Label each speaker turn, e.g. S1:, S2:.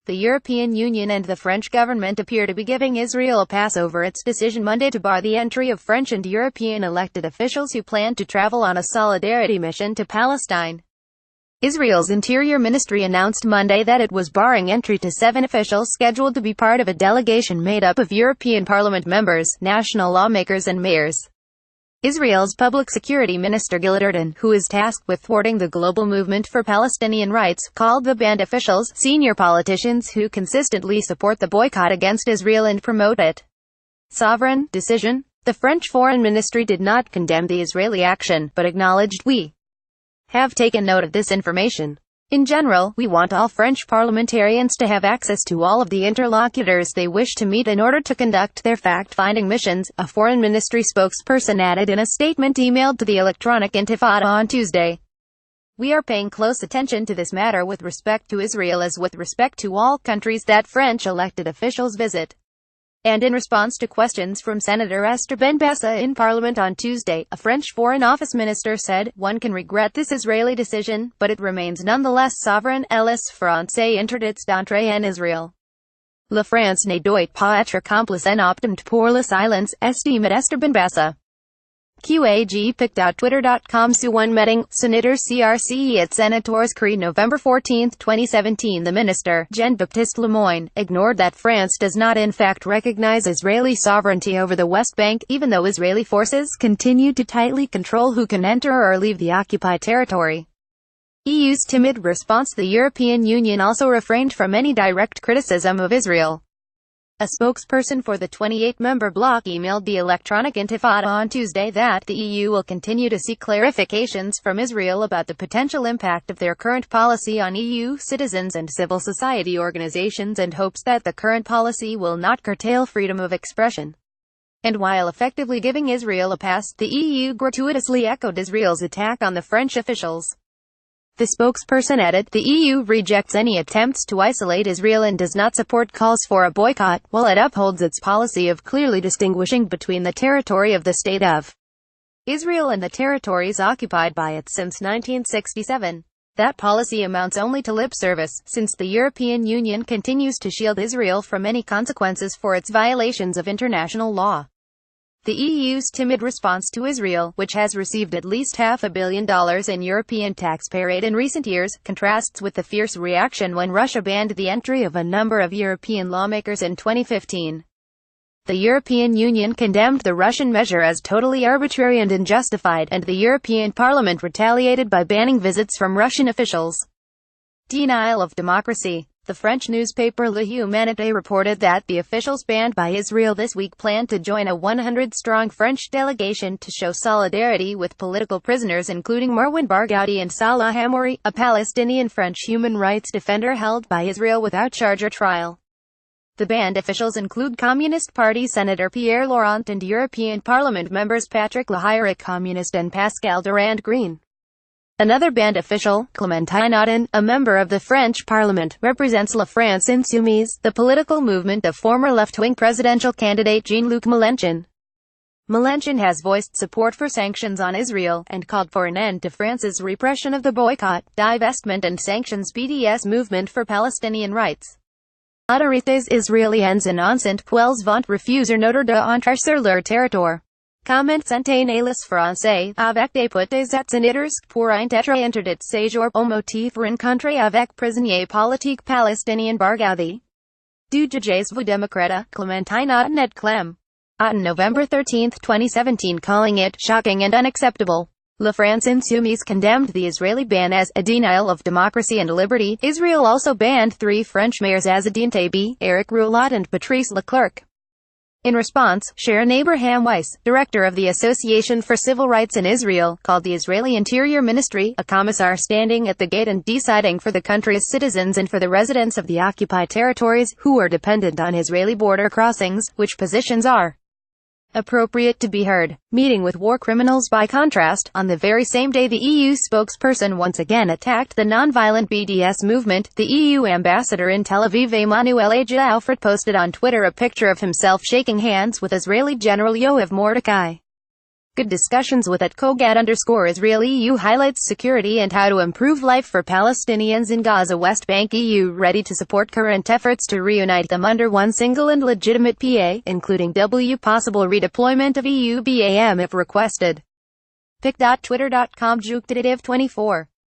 S1: The European Union and the French government appear to be giving Israel a pass over its decision Monday to bar the entry of French and European elected officials who plan to travel on a solidarity mission to Palestine. Israel's Interior Ministry announced Monday that it was barring entry to 7 officials scheduled to be part of a delegation made up of European Parliament members, national lawmakers and mayors. Israel's Public Security Minister Gilad Erdan, who is tasked with thwarting the global movement for Palestinian rights, called the banned officials senior politicians who consistently support the boycott against Israel and promote it. Sovereign decision. The French Foreign Ministry did not condemn the Israeli action, but acknowledged, "We have taken note of this information. In general, we want all French parliamentarians to have access to all of the interlocutors they wish to meet in order to conduct their fact-finding missions," a Foreign Ministry spokesperson added in a statement emailed to the Electronic Intifada on Tuesday. "We are paying close attention to this matter with respect to Israel as with respect to all countries that French elected officials visit." And in response to questions from Senator Esther Benbassa in Parliament on Tuesday, a French Foreign Office minister said, "One can regret this Israeli decision, but it remains nonetheless sovereign. Les Français interdits d'entrer en Israel. La France ne doit pas être complice en optant pour le silence," estimed Esther Benbassa. QAGPIC.twitter.com Suwan Meeting, Senator CRCE at Senators Cree November 14, 2017. The minister, Jean-Baptiste Lemoyne, ignored that France does not in fact recognize Israeli sovereignty over the West Bank, even though Israeli forces continue to tightly control who can enter or leave the occupied territory. EU's timid response. The European Union also refrained from any direct criticism of Israel. A spokesperson for the 28-member bloc emailed the Electronic Intifada on Tuesday that the EU will continue to seek clarifications from Israel about the potential impact of their current policy on EU citizens and civil society organizations, and hopes that the current policy will not curtail freedom of expression. And while effectively giving Israel a pass, the EU gratuitously echoed Israel's attack on the French officials. The spokesperson added, "The EU rejects any attempts to isolate Israel and does not support calls for a boycott, while it upholds its policy of clearly distinguishing between the territory of the State of Israel and the territories occupied by it since 1967. That policy amounts only to lip service, since the European Union continues to shield Israel from any consequences for its violations of international law." The EU's timid response to Israel, which has received at least $500 million in European taxpayer aid in recent years, contrasts with the fierce reaction when Russia banned the entry of a number of European lawmakers in 2015. The European Union condemned the Russian measure as totally arbitrary and unjustified, and the European Parliament retaliated by banning visits from Russian officials. Denial of democracy. The French newspaper La Humanité reported that the officials banned by Israel this week planned to join a 100-strong French delegation to show solidarity with political prisoners including Marwan Barghouti and Salah Hamouri, a Palestinian French human rights defender held by Israel without charge or trial. The banned officials include Communist Party Senator Pierre Laurent and European Parliament members Patrick Lahire, Communist, and Pascal Durand, Green. Another banned official, Clémentine Autain, a member of the French Parliament, represents La France Insoumise, the political movement of former left-wing presidential candidate Jean-Luc Mélenchon. Mélenchon has voiced support for sanctions on Israel, and called for an end to France's repression of the boycott, divestment and sanctions BDS movement for Palestinian rights. Autorités israéliennes annonçant qu'elles vont refuser notre d'entrer sur leur territoire. Comment s'entendre les Français, avec des sénateurs, pour un être interdit séjour, au motif rencontre avec prisonnier politique palestinien Barghouti? Du jugez-vous démocrate, Clémentine Autain et Clem. Autain November 13, 2017, calling it shocking and unacceptable. La France Insoumise condemned the Israeli ban as a denial of democracy and liberty. Israel also banned 3 French mayors, Azzedine Taibi, Eric Roulat and Patrice Leclerc. In response, Sharon Abraham Weiss, director of the Association for Civil Rights in Israel, called the Israeli Interior Ministry a commissar standing at the gate and deciding for the country's citizens and for the residents of the occupied territories, who are dependent on Israeli border crossings, which positions are appropriate to be heard. Meeting with war criminals. By contrast, on the very same day the EU spokesperson once again attacked the nonviolent BDS movement, the EU ambassador in Tel Aviv Emmanuel Alfred posted on Twitter a picture of himself shaking hands with Israeli General Yoav Mordecai. Good discussions with @Kogad_Israel. EU highlights security and how to improve life for Palestinians in Gaza. West Bank. EU ready to support current efforts to reunite them under one single and legitimate PA, including possible redeployment of EU BAM if requested. pic.twitter.com Jukdadative 24